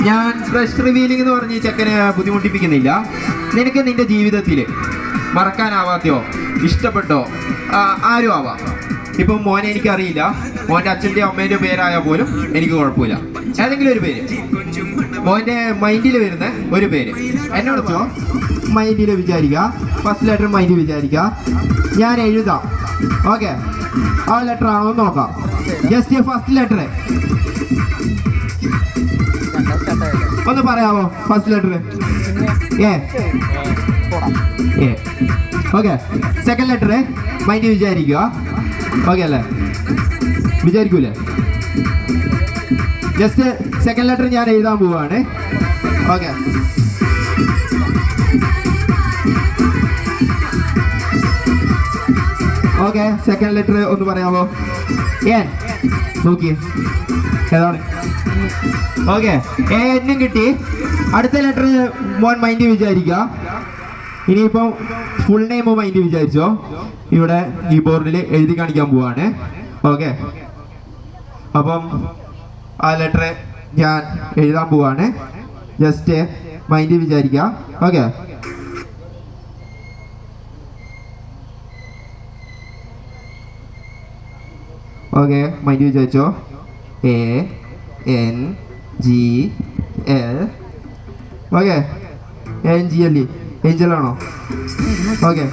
ഞാൻ fresh revealing എന്ന് പറഞ്ഞ് ചെക്കനെ ബുദ്ധിമുട്ടിപ്പിക്കുന്നില്ല. നിനക്ക് നിന്റെ ജീവിതത്തിൽ മറക്കാനാവാത്തയോ ഇഷ്ടപ്പെട്ടോ ആരും ആവാം. ഇപ്പം മോനെ എനിക്കറിയില്ല, മോൻ്റെ അച്ഛൻ്റെ അമ്മേൻ്റെ പേരായാൽ പോലും എനിക്ക് കുഴപ്പമില്ല. ഏതെങ്കിലും ഒരു പേര് മോൻ്റെ മൈൻഡിൽ വരുന്ന ഒരു പേര് എന്നോട് വെച്ചോ. മൈൻഡിൽ വിചാരിക്കുക, ഫസ്റ്റ് ലെറ്റർ മൈൻഡിൽ വിചാരിക്കുക. ഞാൻ എഴുതാം. ഓക്കെ, ആ ലെറ്റർ ആണോ എന്ന് നോക്കാം. ജസ്റ്റ് ഫസ്റ്റ് ലെറ്റർ ഒന്ന് പറയാമോ? First letter A. Okay, second letter മൈൻഡിൽ വിചാരിക്കുക. ഓക്കെ അല്ലേ? വിചാരിക്കൂലേ? ജസ്റ്റ് സെക്കൻഡ് ലെറ്റർ ഞാൻ എഴുതാൻ പോവാണ്. ഓക്കെ, ഓക്കെ, സെക്കൻഡ് ലെറ്റർ ഒന്ന് പറയാമോ? എൻ. നോക്കിയേ ഏതാണ്? ഓക്കെ, എന്നും കിട്ടി. അടുത്ത ലെറ്റർ മോൻ മൈൻഡ് വിചാരിക്കുക. ഇനിയിപ്പം ഫുൾ നെയിം മൈൻഡ് വിചാരിച്ചോ. ഇവിടെ ഈ ബോർഡിൽ എഴുതി കാണിക്കാൻ പോവാണ്. ഓക്കെ, അപ്പം ആ ലെറ്റർ ഞാൻ എഴുതാൻ പോവാണ്. ജസ്റ്റ് മൈൻഡ് വിചാരിക്കുക. ഓക്കെ, ഓക്കെ, മൈൻഡ് വിചാരിച്ചോ. ANGL. ഓക്കെ, ANGL ഏഞ്ചൽ ആണോ? ഓക്കെ.